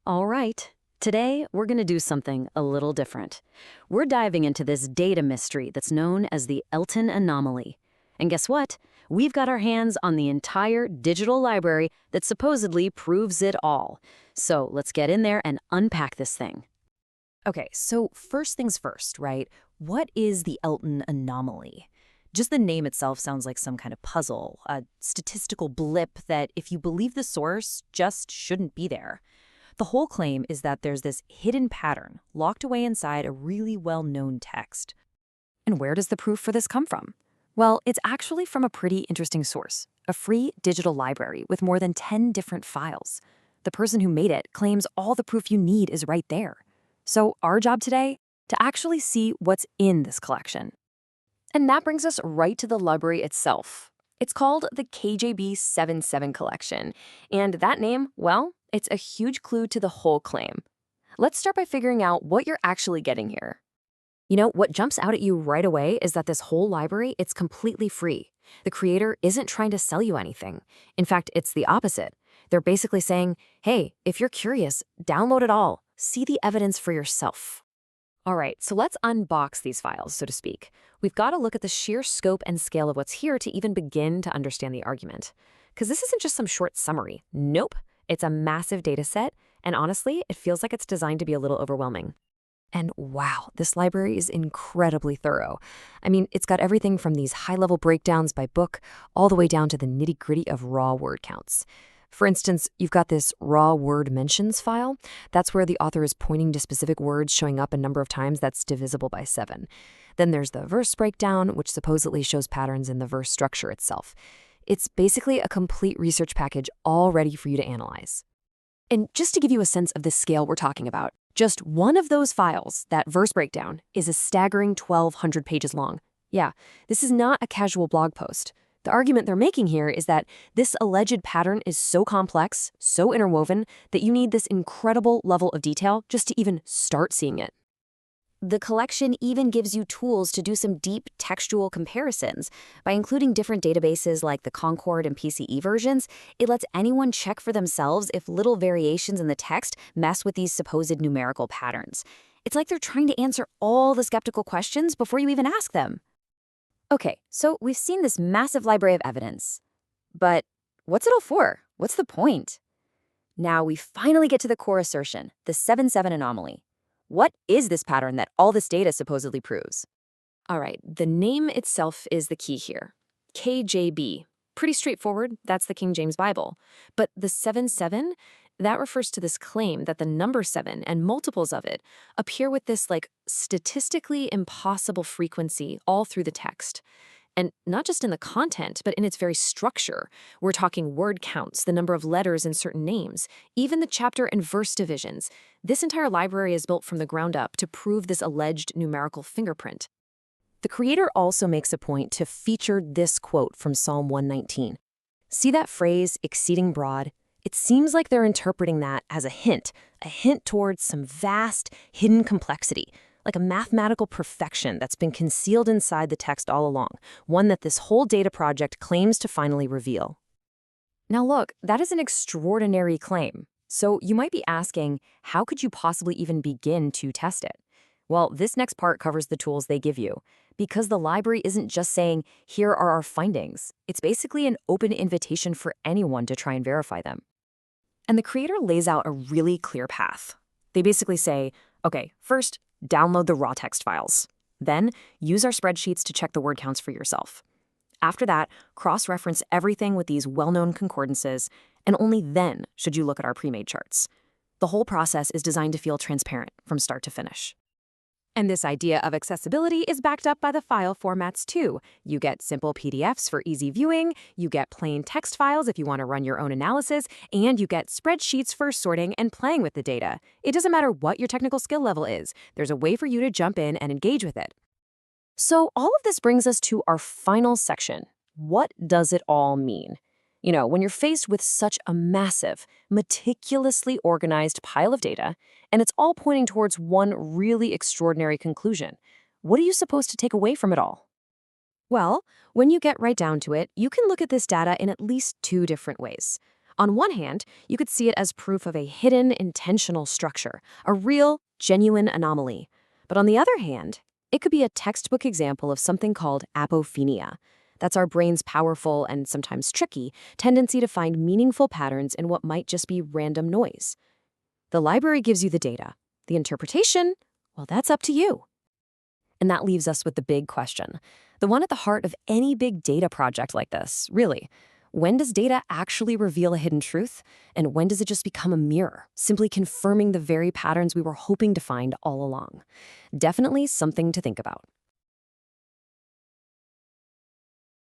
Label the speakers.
Speaker 1: All right. Today, we're going to do something a little different. We're diving into this data mystery that's known as the Elton anomaly. And guess what? We've got our hands on the entire digital library that supposedly proves it all. So let's get in there and unpack this thing.
Speaker 2: Okay, so first things first, right? What is the Elton anomaly? Just the name itself sounds like some kind of puzzle, a statistical blip that, if you believe the source, just shouldn't be there. The whole claim is that there's this hidden pattern locked away inside a really well-known text. And where does the proof for this come from? Well, it's actually from a pretty interesting source, a free digital library with more than 10 different files. The person who made it claims all the proof you need is right there. So our job today? To actually see what's in this collection. And that brings us right to the library itself. It's called the KJB 77 collection, and that name, well, it's a huge clue to the whole claim. Let's start by figuring out what you're actually getting here. You know, what jumps out at you right away is that this whole library, it's completely free. The creator isn't trying to sell you anything. In fact, it's the opposite. They're basically saying, hey, if you're curious, download it all. See the evidence for yourself. All right, so let's unbox these files, so to speak. We've got to look at the sheer scope and scale of what's here to even begin to understand the argument. Because this isn't just some short summary. Nope, it's a massive data set, and honestly, it feels like it's designed to be a little overwhelming. And wow, this library is incredibly thorough. I mean, it's got everything from these high-level breakdowns by book all the way down to the nitty-gritty of raw word counts. For instance, you've got this raw word mentions file. That's where the author is pointing to specific words showing up a number of times that's divisible by 7. Then there's the verse breakdown, which supposedly shows patterns in the verse structure itself. It's basically a complete research package all ready for you to analyze. And just to give you a sense of the scale we're talking about, just one of those files, that verse breakdown, is a staggering 1,200 pages long. Yeah, this is not a casual blog post. The argument they're making here is that this alleged pattern is so complex, so interwoven, that you need this incredible level of detail just to even start seeing it. The collection even gives you tools to do some deep textual comparisons. By including different databases like the Concord and PCE versions, it lets anyone check for themselves if little variations in the text mess with these supposed numerical patterns. It's like they're trying to answer all the skeptical questions before you even ask them. Okay, so we've seen this massive library of evidence. But what's it all for? What's the point? Now we finally get to the core assertion, the 7-7 anomaly. What is this pattern that all this data supposedly proves? All right, the name itself is the key here. KJB. Pretty straightforward, that's the King James Bible. But the 7-7, that refers to this claim that the number 7 and multiples of it appear with this statistically impossible frequency all through the text. And not just in the content, but in its very structure. We're talking word counts, the number of letters in certain names, even the chapter and verse divisions. This entire library is built from the ground up to prove this alleged numerical fingerprint. The creator also makes a point to feature this quote from Psalm 119. See that phrase, exceeding broad? It seems like they're interpreting that as a hint towards some vast, hidden complexity, like a mathematical perfection that's been concealed inside the text all along, one that this whole data project claims to finally reveal. Now look, that is an extraordinary claim. So you might be asking, how could you possibly even begin to test it? Well, this next part covers the tools they give you, because the library isn't just saying, here are our findings. It's basically an open invitation for anyone to try and verify them. And the creator lays out a really clear path. They basically say, okay, first, download the raw text files. Then, use our spreadsheets to check the word counts for yourself. After that, cross-reference everything with these well-known concordances, and only then should you look at our pre-made charts. The whole process is designed to feel transparent from start to finish. And this idea of accessibility is backed up by the file formats too. You get simple PDFs for easy viewing, you get plain text files if you want to run your own analysis, and you get spreadsheets for sorting and playing with the data. It doesn't matter what your technical skill level is, there's a way for you to jump in and engage with it. So all of this brings us to our final section. What does it all mean? You know, when you're faced with such a massive, meticulously organized pile of data, and it's all pointing towards one really extraordinary conclusion, what are you supposed to take away from it all? Well, when you get right down to it, you can look at this data in at least 2 different ways.
Speaker 3: On one hand, you could see it as proof of a hidden, intentional structure, a real, genuine anomaly. But on the other hand, it could be a textbook example of something called apophenia. That's our brain's powerful and sometimes tricky tendency to find meaningful patterns in what might just be random noise. The library gives you the data. The interpretation, well, that's up to you. And that leaves us with the big question, the one at the heart of any big data project like this, really. When does data actually reveal a hidden truth? And when does it just become a mirror, simply confirming the very patterns we were hoping to find all along? Definitely something to think about.